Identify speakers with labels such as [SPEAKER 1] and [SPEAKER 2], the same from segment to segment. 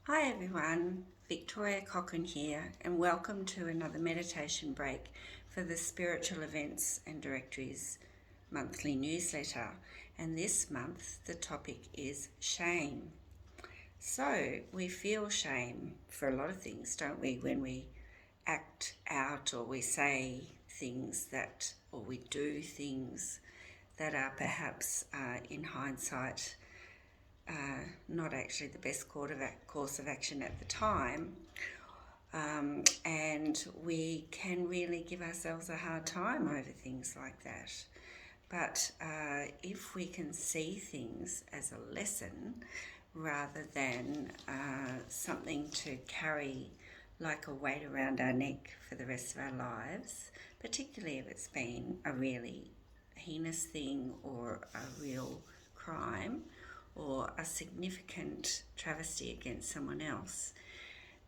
[SPEAKER 1] Hi everyone, Victoria Cochrane here, and welcome to another meditation break for the Spiritual Events and Directories monthly newsletter. And this month the topic is shame. So we feel shame for a lot of things, don't we, when we act out or we say things or we do things that are perhaps in hindsight not actually the best course of action at the time, and we can really give ourselves a hard time over things like that. But if we can see things as a lesson rather than something to carry like a weight around our neck for the rest of our lives, particularly if it's been a really heinous thing or a real crime or a significant travesty against someone else,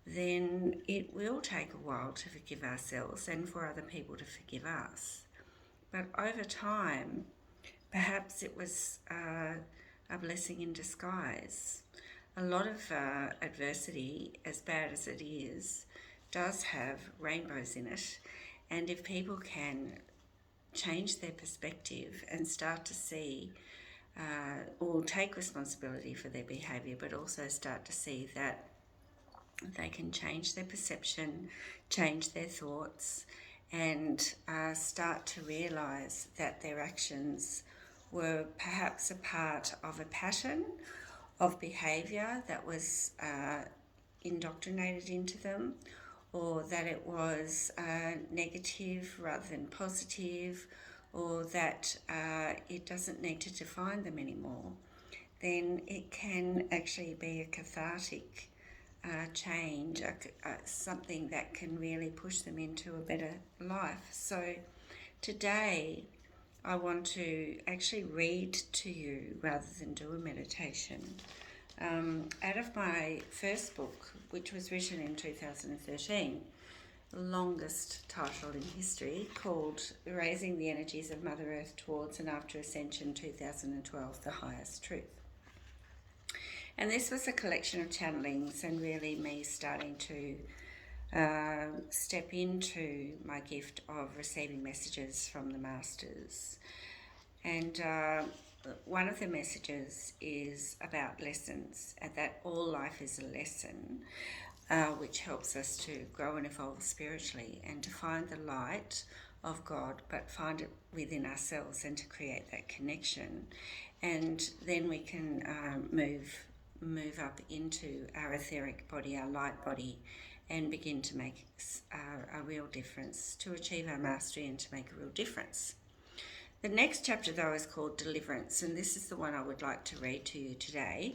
[SPEAKER 1] then it will take a while to forgive ourselves and for other people to forgive us. But over time, perhaps it was a blessing in disguise. A lot of adversity, as bad as it is, does have rainbows in it. And if people can change their perspective and start to see or take responsibility for their behaviour, but also start to see that they can change their perception, change their thoughts, and start to realise that their actions were perhaps a part of a pattern of behaviour that was indoctrinated into them, or that it was negative rather than positive, or that it doesn't need to define them anymore, then it can actually be a cathartic change, something that can really push them into a better life. So today I want to actually read to you rather than do a meditation. Out of my first book, which was written in 2013, the longest title in history, called Raising the Energies of Mother Earth Towards and After Ascension 2012, The Highest Truth. And this was a collection of channelings and really me starting to step into my gift of receiving messages from the Masters. And one of the messages is about lessons, and that all life is a lesson, which helps us to grow and evolve spiritually and to find the light of God, but find it within ourselves and to create that connection. And then we can move up into our etheric body, our light body, and begin to make a real difference, to achieve our mastery and to make a real difference. The next chapter, though, is called Deliverance, and this is the one I would like to read to you today.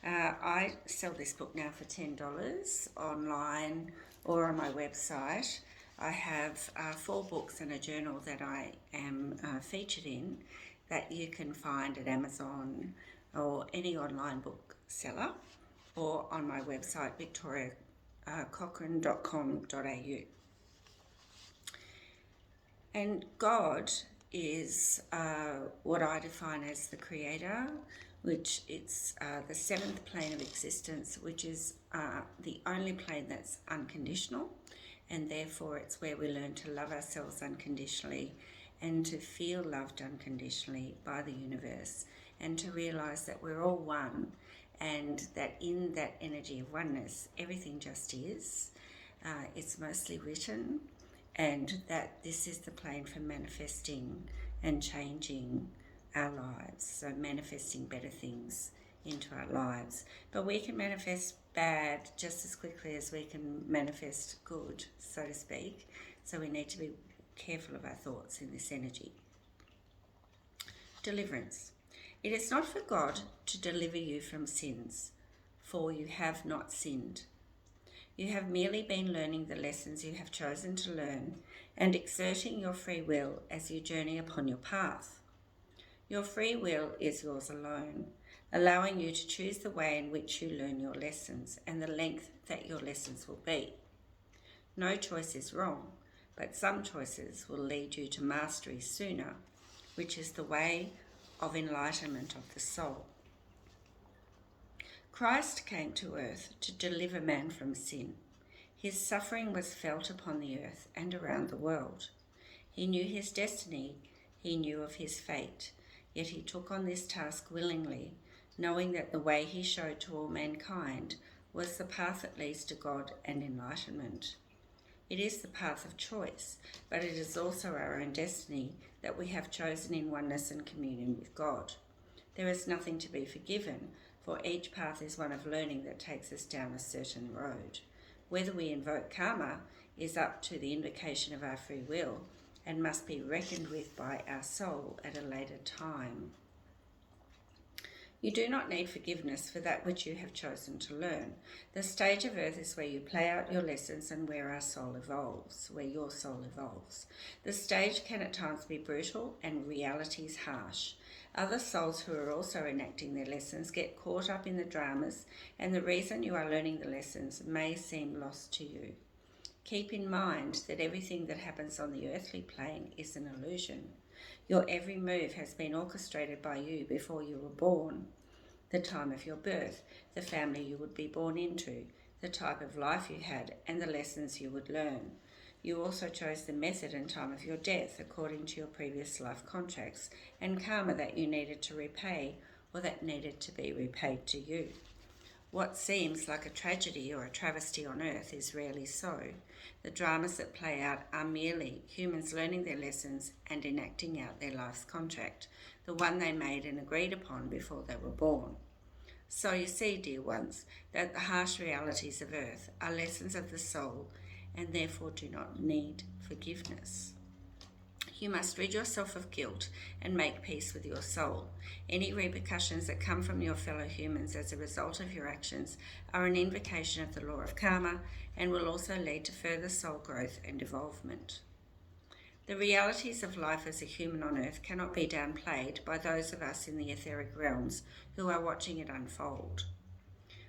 [SPEAKER 1] I sell this book now for $10 online or on my website. I have 4 books and a journal that I am featured in that you can find at Amazon or any online bookseller, or on my website, victoriacochrane.com.au. And God is what I define as the creator, which it's the 7th plane of existence, which is the only plane that's unconditional, and therefore it's where we learn to love ourselves unconditionally and to feel loved unconditionally by the universe, and to realise that we're all one, and that in that energy of oneness everything just is. It's mostly written, and that this is the plane for manifesting and changing our lives, so manifesting better things into our lives. But we can manifest bad just as quickly as we can manifest good, so to speak, so we need to be careful of our thoughts in this energy. Deliverance. It is not for God to deliver you from sins, for you have not sinned. You have merely been learning the lessons you have chosen to learn and exerting your free will as you journey upon your path. Your free will is yours alone, allowing you to choose the way in which you learn your lessons and the length that your lessons will be. No choice is wrong, but some choices will lead you to mastery sooner, which is the way of enlightenment of the soul. Christ came to earth to deliver man from sin. His suffering was felt upon the earth and around the world. He knew his destiny, he knew of his fate, yet he took on this task willingly, knowing that the way he showed to all mankind was the path that leads to God and enlightenment. It is the path of choice, but it is also our own destiny that we have chosen in oneness and communion with God. There is nothing to be forgiven, for each path is one of learning that takes us down a certain road. Whether we invoke karma is up to the invocation of our free will and must be reckoned with by our soul at a later time. You do not need forgiveness for that which you have chosen to learn. The stage of earth is where you play out your lessons and where our soul evolves, where your soul evolves. The stage can at times be brutal and realities harsh. Other souls who are also enacting their lessons get caught up in the dramas, and the reason you are learning the lessons may seem lost to you. Keep in mind that everything that happens on the earthly plane is an illusion. Your every move has been orchestrated by you before you were born. The time of your birth, the family you would be born into, the type of life you had, and the lessons you would learn. You also chose the method and time of your death according to your previous life contracts and karma that you needed to repay or that needed to be repaid to you. What seems like a tragedy or a travesty on earth is rarely so. The dramas that play out are merely humans learning their lessons and enacting out their life's contract, the one they made and agreed upon before they were born. So you see, dear ones, that the harsh realities of earth are lessons of the soul and therefore do not need forgiveness. You must rid yourself of guilt and make peace with your soul. Any repercussions that come from your fellow humans as a result of your actions are an invocation of the law of karma and will also lead to further soul growth and evolvement. The realities of life as a human on earth cannot be downplayed by those of us in the etheric realms who are watching it unfold.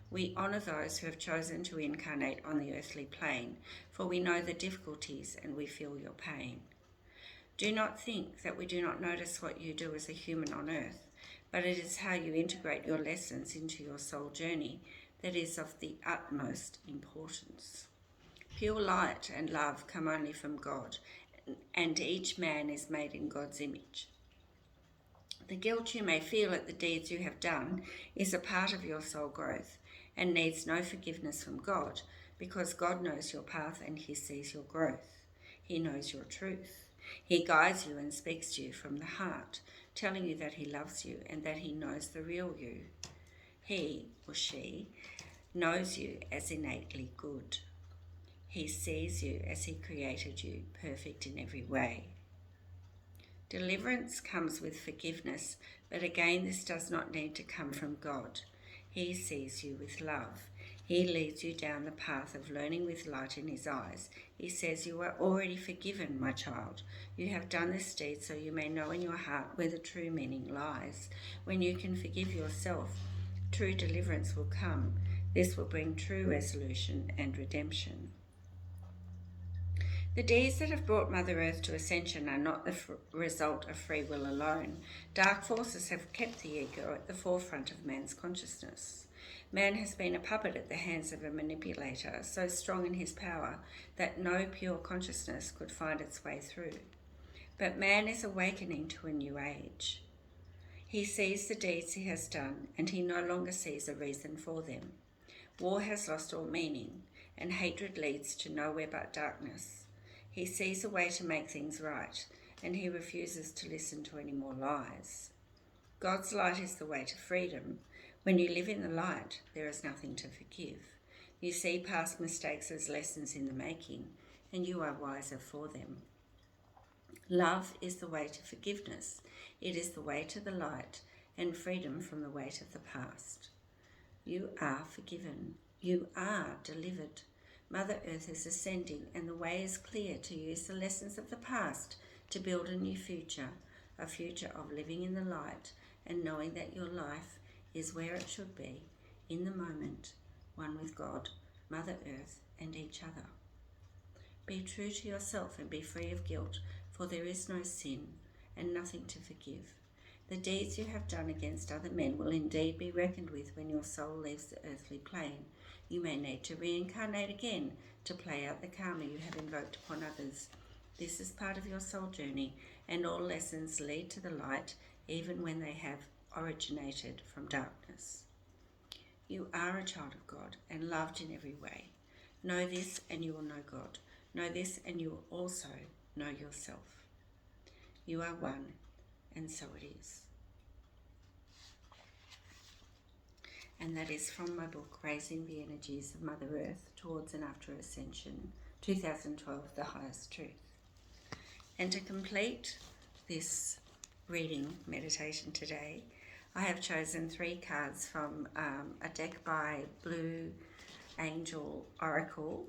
[SPEAKER 1] We honour those who have chosen to incarnate on the earthly plane, for we know the difficulties and we feel your pain. Do not think that we do not notice what you do as a human on earth, but it is how you integrate your lessons into your soul journey that is of the utmost importance. Pure light and love come only from God, and each man is made in God's image. The guilt you may feel at the deeds you have done is a part of your soul growth and needs no forgiveness from God, because God knows your path and he sees your growth. He knows your truth. He guides you and speaks to you from the heart, telling you that he loves you and that he knows the real you. He or she knows you as innately good. He sees you as he created you, perfect in every way. Deliverance comes with forgiveness, but again this does not need to come from God. He sees you with love. He leads you down the path of learning with light in his eyes. He says, you are already forgiven, my child. You have done this deed so you may know in your heart where the true meaning lies. When you can forgive yourself, true deliverance will come. This will bring true resolution and redemption. The deeds that have brought Mother Earth to ascension are not the result of free will alone. Dark forces have kept the ego at the forefront of man's consciousness. Man has been a puppet at the hands of a manipulator, so strong in his power that no pure consciousness could find its way through. But man is awakening to a new age. He sees the deeds he has done, and he no longer sees a reason for them. War has lost all meaning, and hatred leads to nowhere but darkness. He sees a way to make things right, and he refuses to listen to any more lies. God's light is the way to freedom. When you live in the light, there is nothing to forgive. You see past mistakes as lessons in the making, and you are wiser for them. Love is the way to forgiveness. It is the way to the light and freedom from the weight of the past. You are forgiven. You are delivered. Mother Earth is ascending, and the way is clear to use the lessons of the past to build a new future, a future of living in the light and knowing that your life is where it should be, in the moment, one with God, Mother Earth, and each other. Be true to yourself and be free of guilt, for there is no sin and nothing to forgive. The deeds you have done against other men will indeed be reckoned with when your soul leaves the earthly plane. You may need to reincarnate again to play out the karma you have invoked upon others. This is part of your soul journey, and all lessons lead to the light, even when they have originated from darkness. You are a child of God and loved in every way. Know this and you will know God. Know this and you will also know yourself. You are one, and so it is. And that is from my book, Raising the Energies of Mother Earth Towards and After Ascension, 2012, The Highest Truth. And to complete this reading meditation today, I have chosen 3 cards from a deck by Blue Angel Oracle,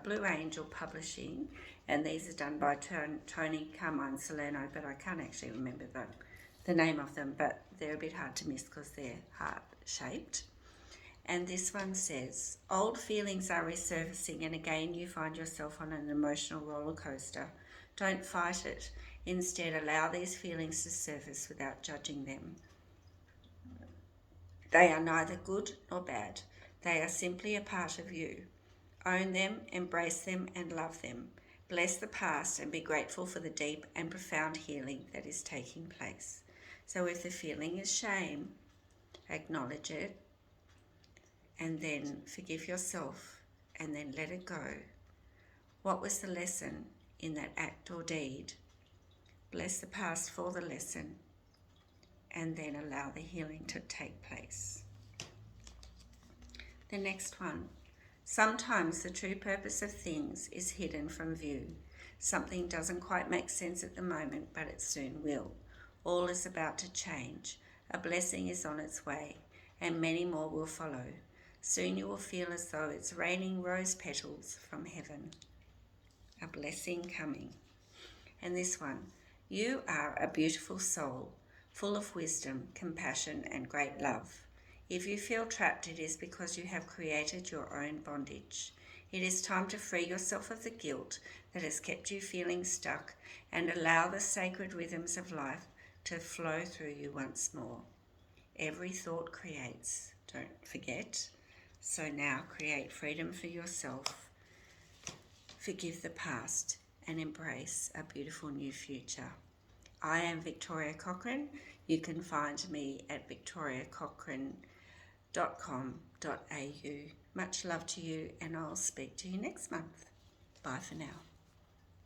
[SPEAKER 1] Blue Angel Publishing, and these are done by Tony Carmine Salerno, but I can't actually remember the name of them, but they're a bit hard to miss because they're heart-shaped. And this one says, old feelings are resurfacing and again you find yourself on an emotional roller coaster. Don't fight it. Instead, allow these feelings to surface without judging them. They are neither good nor bad. They are simply a part of you. Own them, embrace them, and love them. Bless the past and be grateful for the deep and profound healing that is taking place. So if the feeling is shame, acknowledge it, and then forgive yourself, and then let it go. What was the lesson in that act or deed? Bless the past for the lesson, and then allow the healing to take place. The next one. Sometimes the true purpose of things is hidden from view. Something doesn't quite make sense at the moment, but it soon will. All is about to change. A blessing is on its way, and many more will follow. Soon you will feel as though it's raining rose petals from heaven. A blessing coming. And this one. You are a beautiful soul, full of wisdom, compassion, and great love. If you feel trapped, it is because you have created your own bondage. It is time to free yourself of the guilt that has kept you feeling stuck and allow the sacred rhythms of life to flow through you once more. Every thought creates, don't forget. So now create freedom for yourself, forgive the past, and embrace a beautiful new future. I am Victoria Cochrane. You can find me at victoriacochrane.com.au. Much love to you, and I'll speak to you next month. Bye for now.